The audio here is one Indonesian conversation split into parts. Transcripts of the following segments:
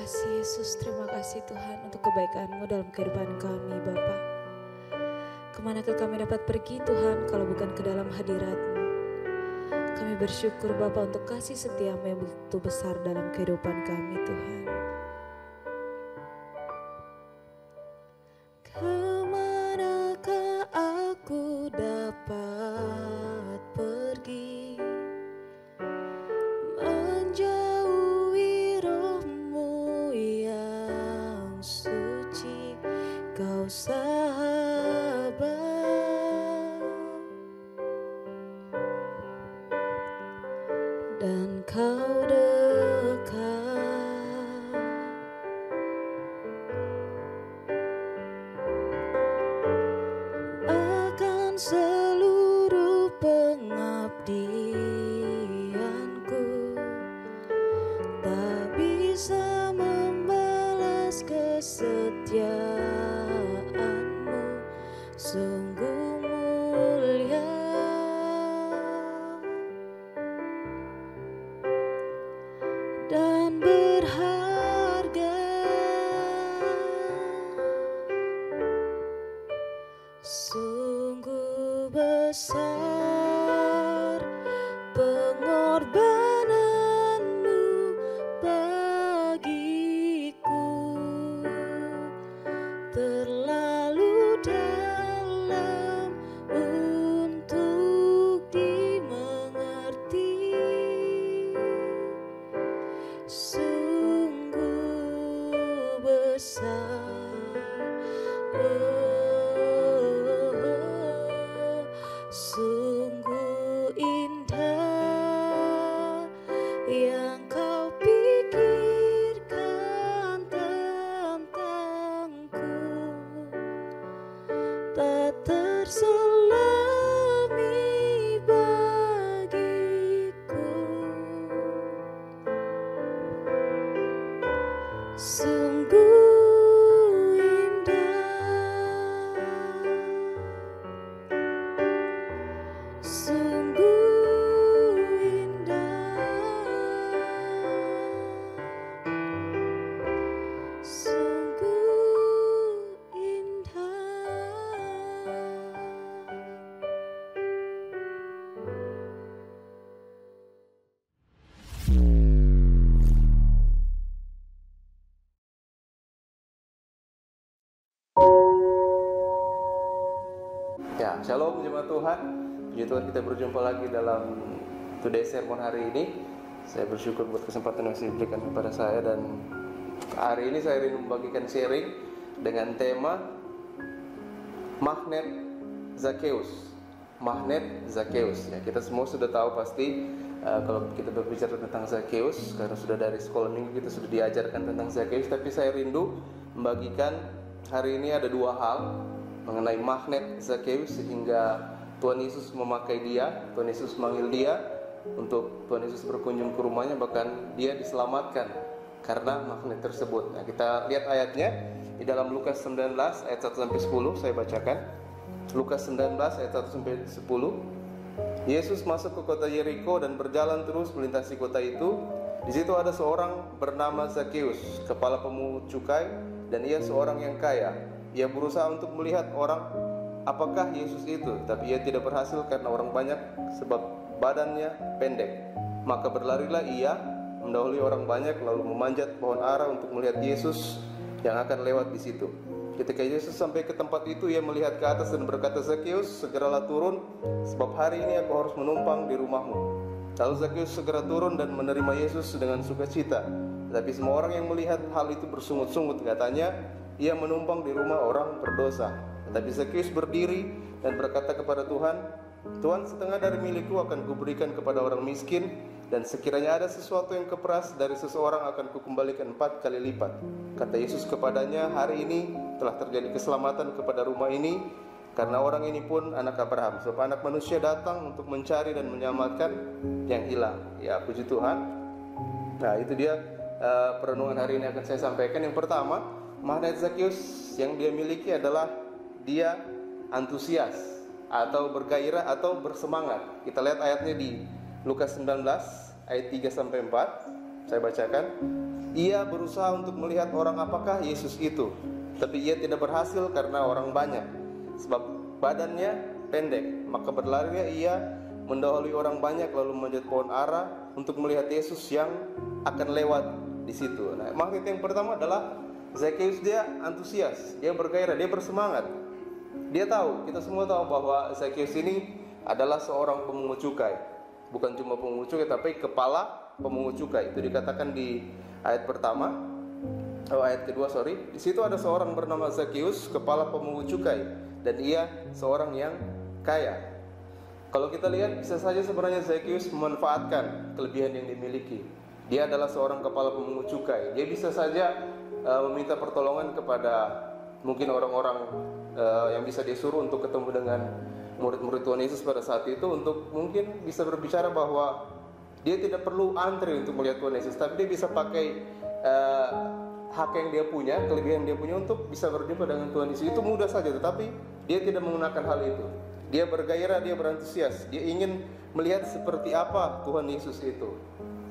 kasih Yesus, terima kasih Tuhan untuk kebaikan-Mu dalam kehidupan kami Bapa. Kemanakah kami dapat pergi Tuhan kalau bukan ke dalam hadirat-Mu. Kami bersyukur Bapa untuk kasih setia-Mu yang begitu besar dalam kehidupan kami Tuhan. Kemanakah aku dapat pergi menjauhi roh-Mu yang suci, Kau sahabat dan Kau dekat. Akan seluruh pengabdianku, tak bisa membalas kesetiaan-Mu, sungguh mulia dan berharga. Sungguh besar pengorbanan-Mu bagiku, terlalu dalam untuk dimengerti. Sungguh besar, sungguh indah yang Kau pikirkan tentangku, tak terselami bagiku. Sungguh indah, sungguh indah, sungguh indah. Ya, shalom jemaat Tuhan. Puji Tuhan, kita berjumpa lagi dalam Today Sermon hari ini. Saya bersyukur buat kesempatan yang diberikan kepada saya, dan hari ini saya ingin membagikan sharing dengan tema Magnet Zakheus. Magnet Zakheus. Ya, kita semua sudah tahu pasti kalau kita berbicara tentang Zakheus, karena sudah dari sekolah minggu kita sudah diajarkan tentang Zakheus. Tapi saya rindu membagikan hari ini ada dua hal mengenai magnet Zakheus, sehingga Tuhan Yesus memakai dia, Tuhan Yesus manggil dia untuk Tuhan Yesus berkunjung ke rumahnya, bahkan dia diselamatkan karena magnet tersebut. Nah, kita lihat ayatnya di dalam Lukas 19 ayat 1-10, saya bacakan. Lukas 19 ayat 1-10. Yesus masuk ke kota Yeriko dan berjalan terus melintasi kota itu. Di situ ada seorang bernama Zakheus, kepala pemungut cukai, dan ia seorang yang kaya. Ia berusaha untuk melihat orang apakah Yesus itu, tapi ia tidak berhasil karena orang banyak, sebab badannya pendek. Maka berlarilah ia mendahului orang banyak, lalu memanjat pohon ara untuk melihat Yesus yang akan lewat di situ. Ketika Yesus sampai ke tempat itu, ia melihat ke atas dan berkata, "Zakheus, segeralah turun, sebab hari ini aku harus menumpang di rumahmu." Lalu Zakheus segera turun dan menerima Yesus dengan sukacita. Tetapi semua orang yang melihat hal itu bersungut-sungut, katanya, "Ia menumpang di rumah orang berdosa." Tetapi Zakheus berdiri dan berkata kepada Tuhan, "Tuhan, setengah dari milikku akan kuberikan kepada orang miskin, dan sekiranya ada sesuatu yang keperas dari seseorang akan kukembalikan 4 kali lipat." Kata Yesus kepadanya, "Hari ini telah terjadi keselamatan kepada rumah ini, karena orang ini pun anak Abraham, sebab anak manusia datang untuk mencari dan menyelamatkan yang hilang." Ya, puji Tuhan. Nah, itu dia perenungan hari ini akan saya sampaikan. Yang pertama, magnet Zakheus yang dia miliki adalah dia antusias atau bergairah atau bersemangat. Kita lihat ayatnya di Lukas 19 ayat 3-4. Saya bacakan. Ia berusaha untuk melihat orang apakah Yesus itu, tapi ia tidak berhasil karena orang banyak, sebab badannya pendek. Maka berlarilah ia mendahului orang banyak, lalu memanjat pohon ara untuk melihat Yesus yang akan lewat di situ. Nah, magnet yang pertama adalah Zakheus. Dia antusias, dia bergairah, dia bersemangat. Dia tahu, kita semua tahu bahwa Zakheus ini adalah seorang pemungut cukai. Bukan cuma pemungut cukai, tapi kepala pemungut cukai. Itu dikatakan di ayat pertama, ayat kedua, Di situ ada seorang bernama Zakheus, kepala pemungut cukai, dan ia seorang yang kaya. Kalau kita lihat, bisa saja sebenarnya Zakheus memanfaatkan kelebihan yang dimiliki. Dia adalah seorang kepala pemungut cukai. Dia bisa saja meminta pertolongan kepada mungkin orang-orang yang bisa disuruh untuk ketemu dengan murid-murid Tuhan Yesus pada saat itu, untuk mungkin bisa berbicara bahwa dia tidak perlu antri untuk melihat Tuhan Yesus, tapi dia bisa pakai hak yang dia punya, kelebihan yang dia punya untuk bisa berjumpa dengan Tuhan Yesus. Itu mudah saja, tetapi dia tidak menggunakan hal itu. Dia bergairah, dia berantusias, dia ingin melihat seperti apa Tuhan Yesus itu.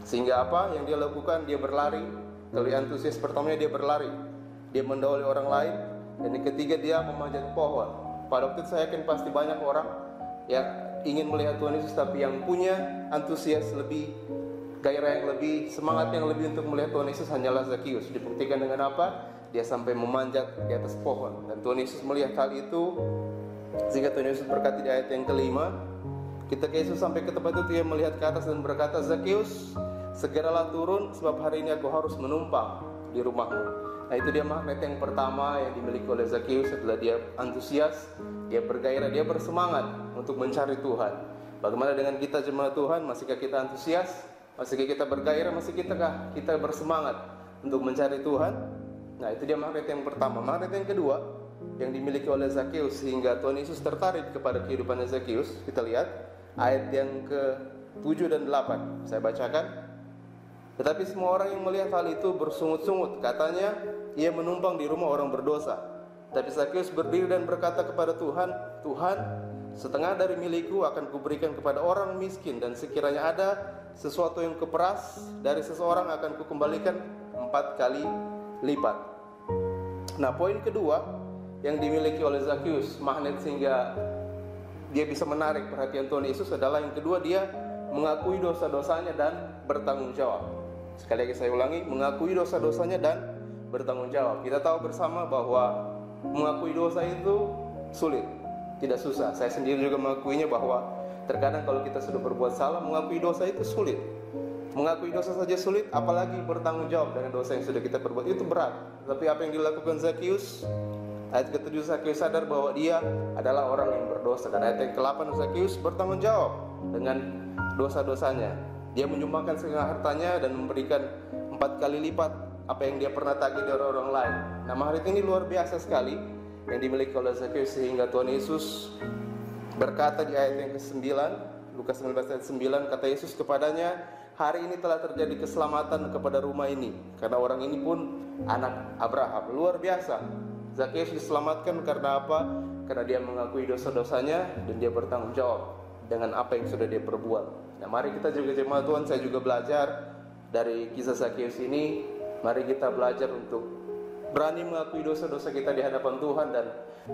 Sehingga apa yang dia lakukan? Dia berlari. Kalau antusias pertamanya dia berlari, dia mendahului orang lain, dan yang ketiga dia memanjat pohon. Pada waktu itu saya yakin pasti banyak orang yang ingin melihat Tuhan Yesus, tapi yang punya antusias lebih, gairah yang lebih, semangat yang lebih untuk melihat Tuhan Yesus hanyalah Zakheus. Dibuktikan dengan apa? Dia sampai memanjat di atas pohon, dan Tuhan Yesus melihat hal itu, sehingga Tuhan Yesus berkata di ayat yang kelima, ketika Yesus sampai ke tempat itu, ia melihat ke atas dan berkata, Zakheus, segeralah turun, sebab hari ini aku harus menumpang di rumahmu. Nah, itu dia magnet yang pertama yang dimiliki oleh Zakheus, adalah dia antusias, dia bergairah, dia bersemangat untuk mencari Tuhan. Bagaimana dengan kita jemaat Tuhan? Masihkah kita antusias? Masihkah kita bergairah? Masihkah kita bersemangat untuk mencari Tuhan? Nah, itu dia magnet yang pertama. Magnet yang kedua yang dimiliki oleh Zakheus sehingga Tuhan Yesus tertarik kepada kehidupan Zakheus. Kita lihat ayat yang ke-7 dan 8. Saya bacakan. Tetapi semua orang yang melihat hal itu bersungut-sungut. Katanya, ia menumpang di rumah orang berdosa. Tapi Zakheus berdiri dan berkata kepada Tuhan, Tuhan, setengah dari milikku akan kuberikan kepada orang miskin, dan sekiranya ada sesuatu yang kuperas dari seseorang akan kukembalikan 4 kali lipat. Nah, poin kedua yang dimiliki oleh Zakheus, magnet sehingga dia bisa menarik perhatian Tuhan Yesus, adalah yang kedua, dia mengakui dosa-dosanya dan bertanggung jawab. Sekali lagi saya ulangi, mengakui dosa-dosanya dan bertanggung jawab. Kita tahu bersama bahwa mengakui dosa itu sulit, tidak susah. Saya sendiri juga mengakuinya bahwa terkadang kalau kita sudah berbuat salah, mengakui dosa itu sulit. Mengakui dosa saja sulit, apalagi bertanggung jawab dengan dosa yang sudah kita perbuat, itu berat. Tapi apa yang dilakukan Zakheus? Ayat ke-7, Zakheus sadar bahwa dia adalah orang yang berdosa. Dan ayat yang ke-8, Zakheus bertanggung jawab dengan dosa-dosanya. Dia menyumbangkan setengah hartanya dan memberikan 4 kali lipat apa yang dia pernah tagih dari orang lain. Nah, magnet ini luar biasa sekali yang dimiliki oleh Zakheus, sehingga Tuhan Yesus berkata di ayat yang ke-9, Lukas 19 ayat 9, kata Yesus kepadanya, hari ini telah terjadi keselamatan kepada rumah ini, karena orang ini pun anak Abraham. Luar biasa. Zakheus diselamatkan karena apa? Karena dia mengakui dosa-dosanya dan dia bertanggung jawab dengan apa yang sudah dia perbuat. Nah, mari kita juga jemaat Tuhan, saya juga belajar dari kisah Zakheus ini. Mari kita belajar untuk berani mengakui dosa-dosa kita di hadapan Tuhan, dan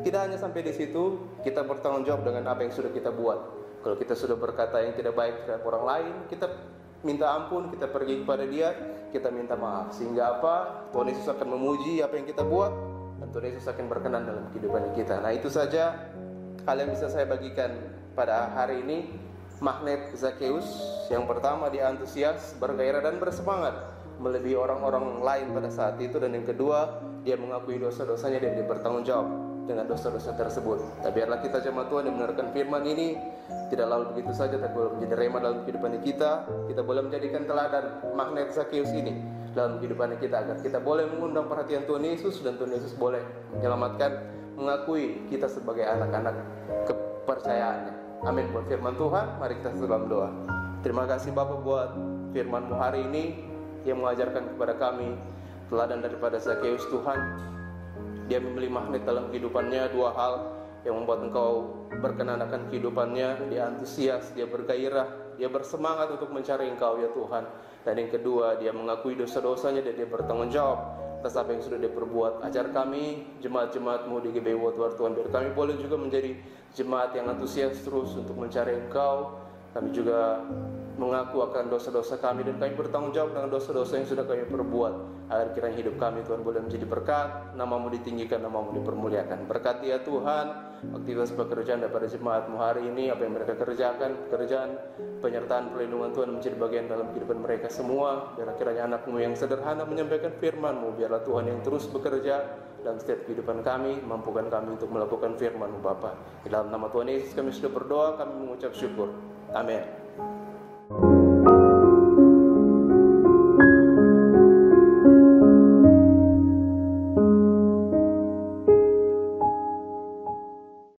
tidak hanya sampai di situ, kita bertanggung jawab dengan apa yang sudah kita buat. Kalau kita sudah berkata yang tidak baik terhadap orang lain, kita minta ampun, kita pergi kepada Dia, kita minta maaf. Sehingga apa? Tuhan Yesus akan memuji apa yang kita buat, dan Tuhan Yesus akan berkenan dalam kehidupan kita. Nah, itu saja hal yang bisa saya bagikan pada hari ini. Magnet Zakheus yang pertama, dia antusias, bergairah dan bersemangat melebihi orang-orang lain pada saat itu. Dan yang kedua, dia mengakui dosa-dosanya dan dia bertanggung jawab dengan dosa-dosa tersebut. Tapi biarlah kita jemaat Tuhan yang mendengarkan firman ini tidak lalu begitu saja, tapi boleh menjadi rema dalam kehidupan kita. Kita boleh menjadikan teladan magnet Zakheus ini dalam kehidupan kita, agar kita boleh mengundang perhatian Tuhan Yesus, dan Tuhan Yesus boleh menyelamatkan, mengakui kita sebagai anak-anak kepercayaannya. Amin. Buat firman Tuhan, mari kita dalam doa. Terima kasih Bapa buat firman-Mu hari ini yang mengajarkan kepada kami teladan daripada Zakheus. Tuhan, dia memilih magnet dalam kehidupannya, dua hal. yang membuat Engkau berkenan akan kehidupannya. Dia antusias, dia bergairah, dia bersemangat untuk mencari Engkau ya Tuhan. Dan yang kedua, dia mengakui dosa-dosanya dan dia bertanggung jawab atas apa yang sudah dia perbuat. Ajar kami, jemaat-jemaat-Mu di GBI World Tuhan, biar kami boleh juga menjadi jemaat yang antusias terus untuk mencari Engkau. Kami juga mengaku akan dosa-dosa kami dan kami bertanggung jawab dengan dosa-dosa yang sudah kami perbuat, agar kiranya hidup kami Tuhan boleh menjadi berkat, nama-Mu ditinggikan, nama-Mu dipermuliakan. Berkati ya Tuhan aktivitas pekerjaan daripada jemaat-Mu hari ini, apa yang mereka kerjakan, pekerjaan penyertaan perlindungan Tuhan menjadi bagian dalam kehidupan mereka semua. Biar kiranya anak-Mu yang sederhana menyampaikan firman-Mu, biarlah Tuhan yang terus bekerja dalam setiap kehidupan kami, mampukan kami untuk melakukan firman-Mu Bapa. Di dalam nama Tuhan Yesus kami sudah berdoa, kami mengucap syukur. Amin.